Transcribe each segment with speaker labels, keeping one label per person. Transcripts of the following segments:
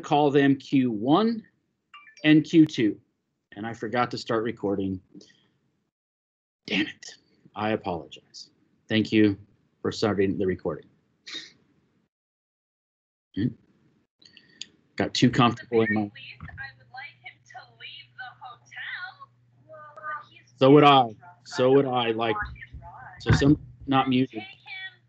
Speaker 1: call them Q1 and Q2. And I forgot to start recording. Damn it. I apologize. Thank you for starting the recording. Got too comfortable in my...
Speaker 2: I would like him to leave the hotel.
Speaker 1: So would I. So would I. Like, so some not muted.
Speaker 2: Take him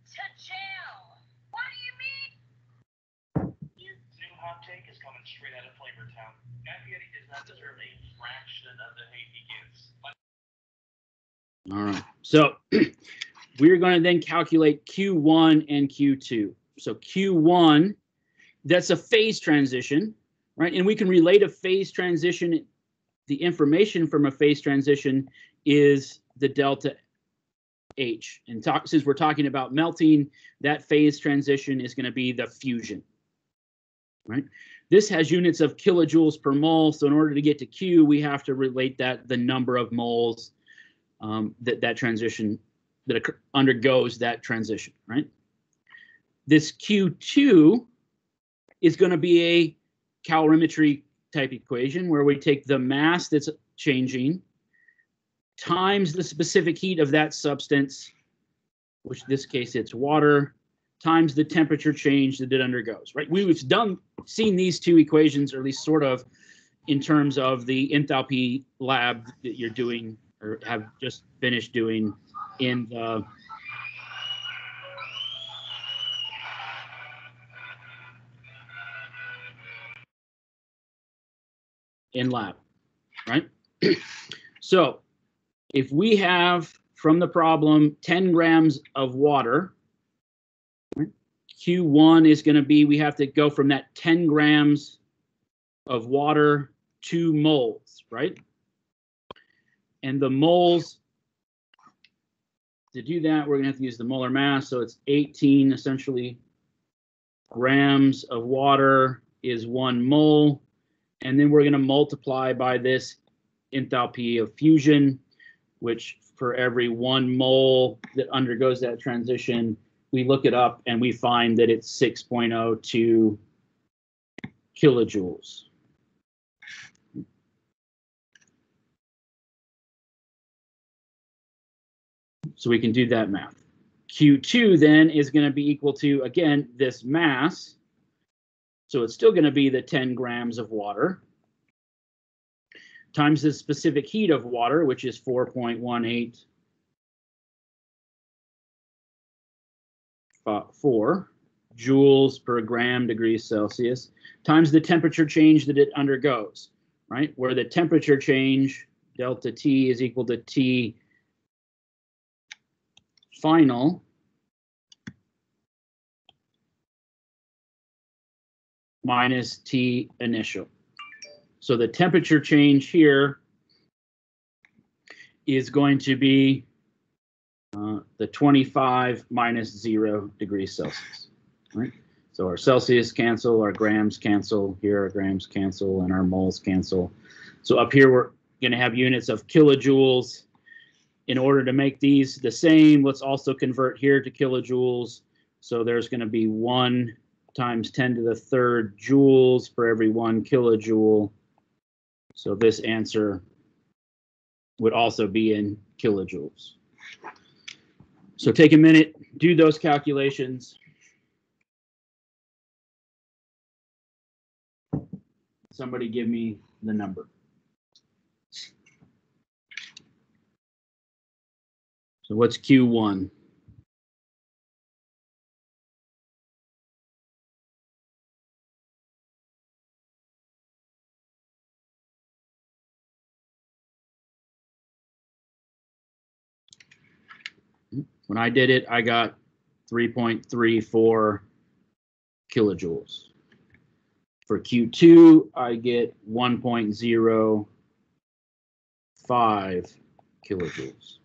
Speaker 2: to jail. What do you mean?
Speaker 3: New hot take is coming straight out of Flavor Town. Gaffieri does not deserve a fraction of the hate he gives.
Speaker 1: All right. So we're going to then calculate Q1 and Q2. So Q1, that's a phase transition, right? And we can relate a phase transition. The information from a phase transition is the delta H. And since we're talking about melting, that phase transition is going to be the fusion, right? This has units of kilojoules per mole. So in order to get to Q, we have to relate that the number of moles that transition that undergoes that transition, right? This Q2 is going to be a calorimetry type equation where we take the mass that's changing times the specific heat of that substance, which in this case it's water, times the temperature change that it undergoes, right? We've seen these two equations, or at least sort of, in terms of the enthalpy lab that you're doing or have just finished doing in the lab, right? So if we have from the problem 10 grams of water, right, Q1 is going to be, we have to go from that 10 grams of water to moles, right? And the moles, to do that, we're going to have to use the molar mass. So it's 18 essentially grams of water is 1 mole. And then we're going to multiply by this enthalpy of fusion, which for every 1 mole that undergoes that transition, we look it up and we find that it's 6.02 kilojoules. So we can do that math. Q2 then is going to be equal to, again, this mass. So it's still going to be the 10 grams of water times the specific heat of water, which is 4.184 joules per gram degrees Celsius, times the temperature change that it undergoes, right? Where the temperature change, delta T, is equal to T final minus T initial. So the temperature change here is going to be the 25 minus 0 degrees Celsius, right? So our Celsius cancel, our grams cancel, here our grams cancel, and our moles cancel. So up here we're going to have units of kilojoules. In order to make these the same, let's also convert here to kilojoules. So there's going to be 1 times 10 to the 3rd joules for every 1 kilojoule. So this answer would also be in kilojoules. So take a minute, do those calculations. Somebody give me the number. So what's Q1? When I did it, I got 3.34 kilojoules. For Q2, I get 1.05 kilojoules.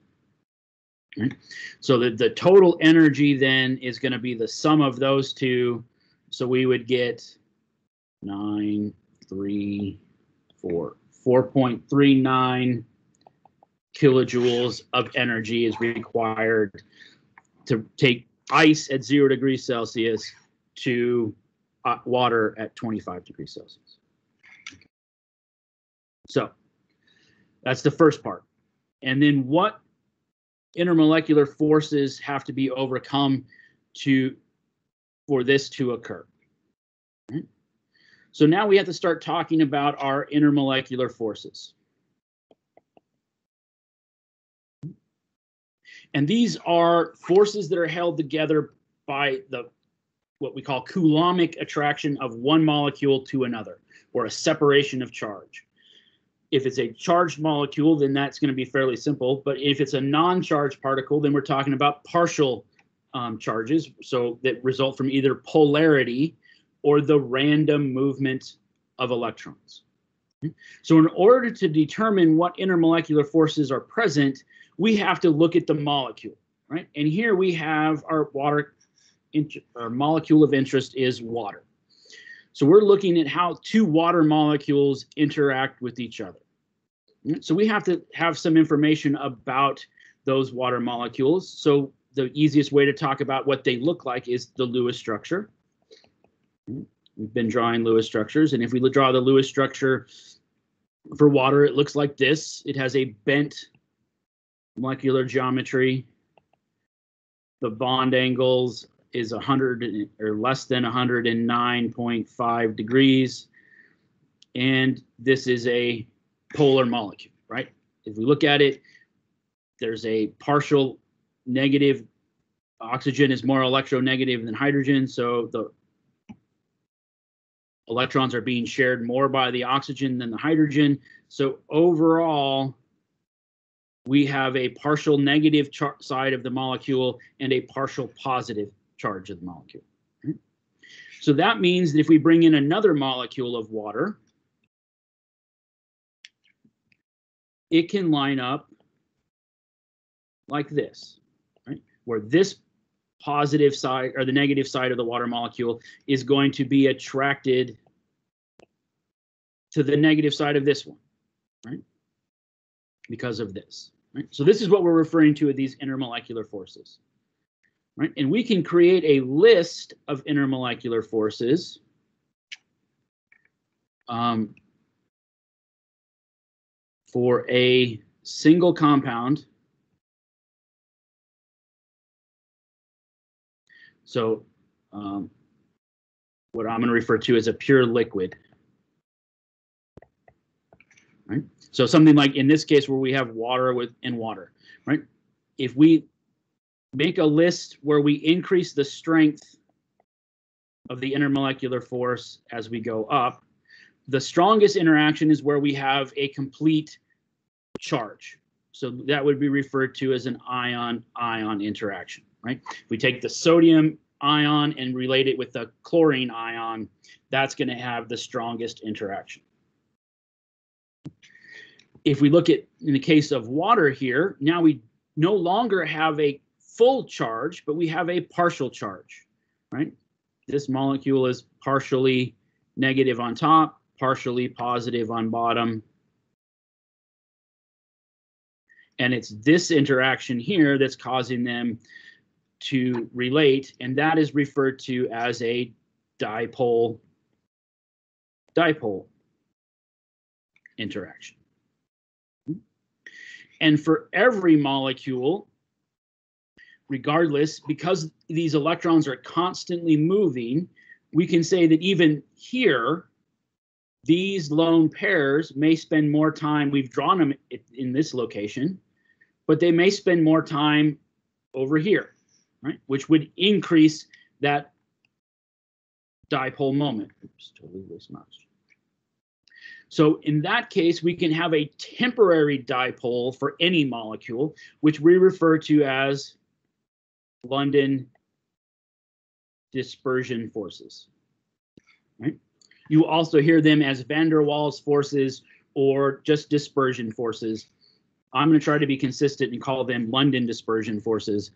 Speaker 1: Right? So the total energy then is going to be the sum of those two. So we would get 4.39 kilojoules of energy is required to take ice at 0 degrees Celsius to water at 25 degrees Celsius. So that's the first part. And then what intermolecular forces have to be overcome for this to occur? Right? So now we have to start talking about our intermolecular forces. And these are forces that are held together by what we call Coulombic attraction of one molecule to another, or a separation of charge. If it's a charged molecule, then that's going to be fairly simple. But if it's a non-charged particle, then we're talking about partial charges, so that result from either polarity or the random movement of electrons. So in order to determine what intermolecular forces are present, we have to look at the molecule, right? And here we have our our molecule of interest is water. So we're looking at how two water molecules interact with each other. So we have to have some information about those water molecules. So the easiest way to talk about what they look like is the Lewis structure. We've been drawing Lewis structures, and if we draw the Lewis structure for water, it looks like this. It has a bent molecular geometry. The bond angles is 100 or less than 109.5 degrees. And this is a polar molecule, right? If we look at it, there's a partial negative. Oxygen is more electronegative than hydrogen, so the electrons are being shared more by the oxygen than the hydrogen. So overall, we have a partial negative side of the molecule and a partial positive charge of the molecule. So that means that if we bring in another molecule of water, it can line up like this, right? Where this positive side or the negative side of the water molecule is going to be attracted to the negative side of this one, right? Because of this, right? So this is what we're referring to as these intermolecular forces, right? And we can create a list of intermolecular forces for a single compound. So what I'm going to refer to as a pure liquid, right? So something like in this case where we have water in water, right? If we make a list where we increase the strength of the intermolecular force as we go up, the strongest interaction is where we have a complete charge. So that would be referred to as an ion-ion interaction, right? If we take the sodium ion and relate it with the chlorine ion, that's going to have the strongest interaction. If we look at, in the case of water here, now we no longer have a full charge, but we have a partial charge, right? This molecule is partially negative on top, partially positive on bottom. And it's this interaction here that's causing them to relate, and that is referred to as a dipole interaction. And for every molecule, regardless, because these electrons are constantly moving, we can say that even here, these lone pairs may spend more time, we've drawn them in this location, but they may spend more time over here, right? Which would increase that dipole moment. Oops, totally loose mouse. So in that case, we can have a temporary dipole for any molecule, which we refer to as London dispersion forces, right? You also hear them as van der Waals forces or just dispersion forces. I'm going to try to be consistent and call them London dispersion forces,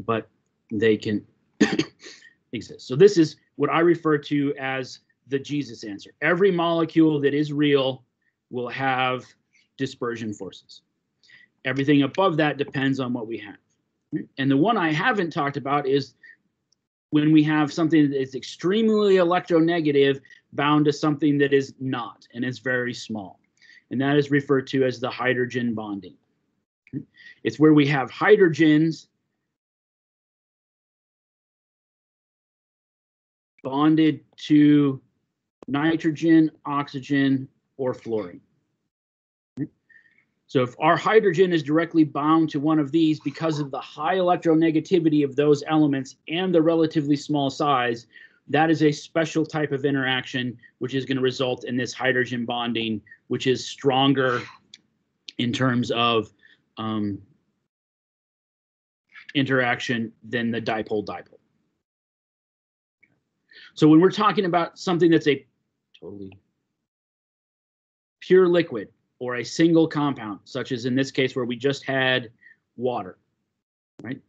Speaker 1: but they can exist. So this is what I refer to as the Jesus answer. Every molecule that is real will have dispersion forces. Everything above that depends on what we have. And the one I haven't talked about is when we have something that is extremely electronegative bound to something that is not, and is very small. And that is referred to as the hydrogen bonding. It's where we have hydrogens bonded to nitrogen, oxygen, or fluorine. So if our hydrogen is directly bound to one of these because of the high electronegativity of those elements and the relatively small size, that is a special type of interaction which is going to result in this hydrogen bonding, which is stronger in terms of interaction than the dipole-dipole. So when we're talking about something that's a totally pure liquid or a single compound, such as in this case where we just had water, right?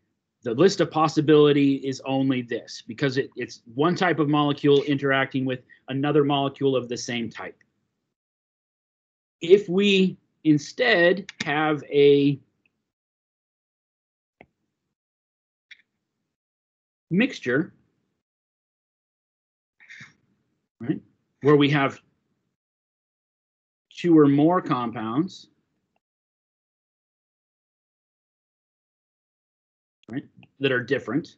Speaker 1: The list of possibility is only this, because it's one type of molecule interacting with another molecule of the same type. If we instead have a mixture, right, where we have two or more compounds, right, that are different,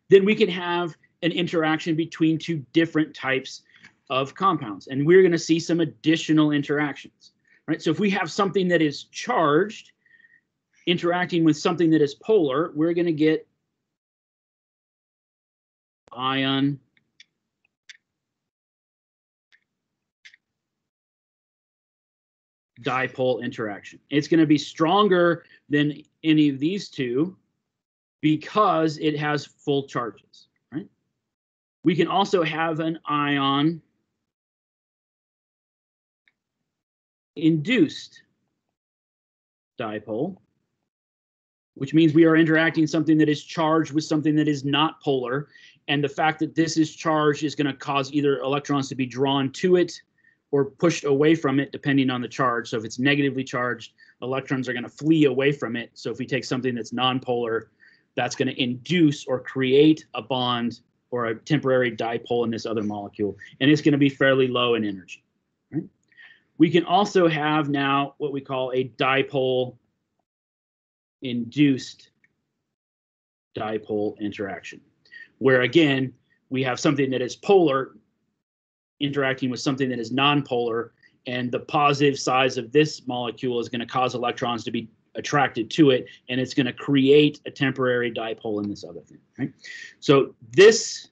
Speaker 1: then we can have an interaction between two different types of compounds. And we're going to see some additional interactions, right? So if we have something that is charged interacting with something that is polar, we're going to get ion dipole interaction. It's going to be stronger than any of these two because it has full charges, right? We can also have an ion induced dipole, which means we are interacting something that is charged with something that is not polar. And the fact that this is charged is going to cause either electrons to be drawn to it or pushed away from it, depending on the charge. So if it's negatively charged, electrons are going to flee away from it. So if we take something that's nonpolar, that's going to induce or create a bond or a temporary dipole in this other molecule. And it's going to be fairly low in energy, right? We can also have now what we call a dipole induced dipole interaction, where again, we have something that is polar interacting with something that is nonpolar, and the positive size of this molecule is going to cause electrons to be attracted to it, and it's going to create a temporary dipole in this other thing, right? So this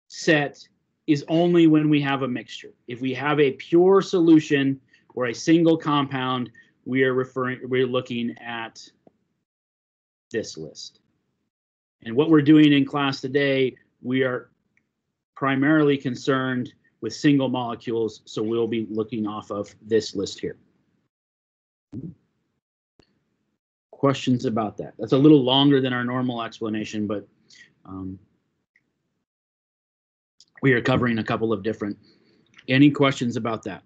Speaker 1: set is only when we have a mixture. If we have a pure solution or a single compound, we're looking at this list. And what we're doing in class today, we are primarily concerned with single molecules, so we'll be looking off of this list here. Questions about that? That's a little longer than our normal explanation, but we are covering a couple of different. Any questions about that?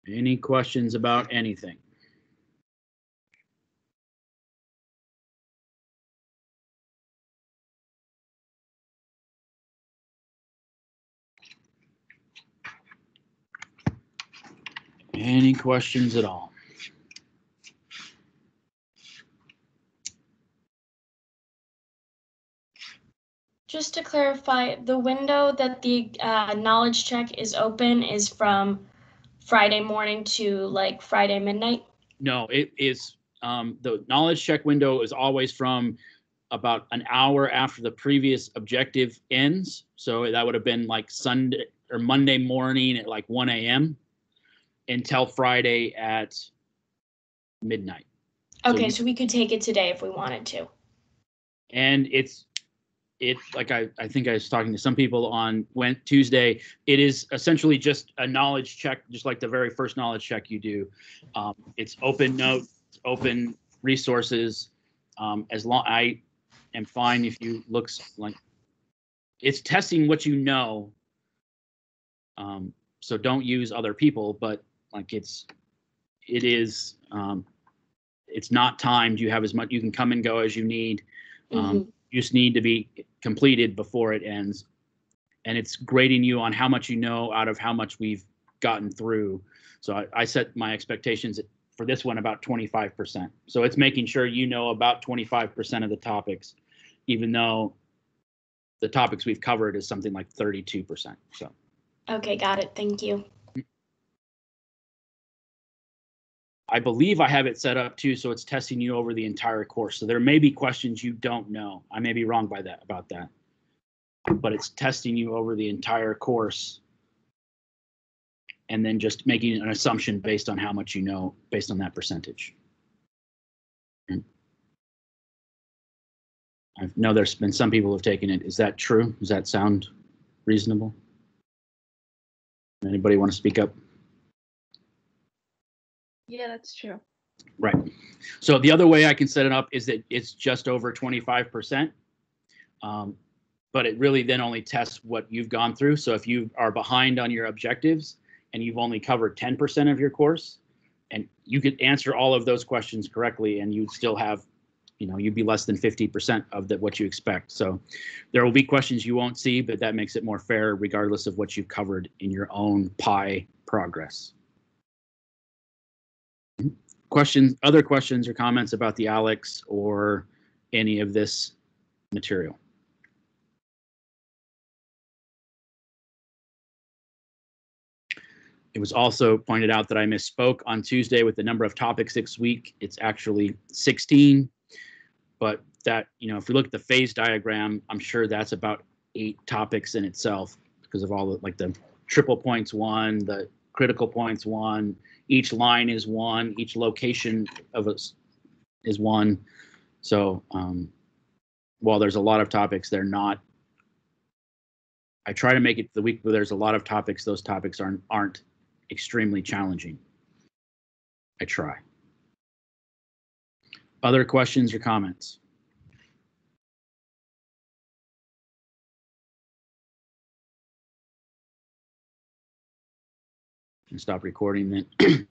Speaker 1: Any questions about anything? Any questions at all?
Speaker 4: Just to clarify, the window that the knowledge check is open is from Friday morning to like Friday midnight? No,
Speaker 1: it is the knowledge check window is always from about an hour after the previous objective ends. So that would have been like Sunday or Monday morning at like 1 a.m. until Friday at midnight.
Speaker 4: Okay, so we could take it today if we wanted to.
Speaker 1: And it's like I think I was talking to some people on Tuesday. It is essentially just a knowledge check, just like the very first knowledge check you do. It's open notes, open resources. As long I am fine if you look like it's testing what you know. So don't use other people, but like it's not timed. You have as much, you can come and go as you need. You just need to be completed before it ends. And it's grading you on how much you know out of how much we've gotten through. So I set my expectations for this one about 25%. So it's making sure you know about 25% of the topics, even though the topics we've covered is something like 32%. So.
Speaker 4: Okay, got it. Thank you.
Speaker 1: I believe I have it set up too, so it's testing you over the entire course. So there may be questions you don't know. I may be wrong about that, but it's testing you over the entire course, and then just making an assumption based on how much you know, based on that percentage. I know there's been some people who have taken it. Is that true? Does that sound reasonable? Anybody want to speak up?
Speaker 5: Yeah, that's true.
Speaker 1: Right. So the other way I can set it up is that it's just over 25%. But it really then only tests what you've gone through. So if you are behind on your objectives and you've only covered 10% of your course, and you could answer all of those questions correctly, and you'd still have, you'd be less than 50% of what you expect. So there will be questions you won't see, but that makes it more fair regardless of what you've covered in your own PI progress. Other questions or comments about the ALEX or any of this material? It was also pointed out that I misspoke on Tuesday with the number of topics this week. It's actually 16, but that, if we look at the phase diagram, I'm sure that's about 8 topics in itself because of all the triple points 1, the critical points 1, each line is 1, each location of us is 1. So while there's a lot of topics, they're not. I try to make it the week where there's a lot of topics. Those topics aren't extremely challenging. I try. Other questions or comments? Stop recording then.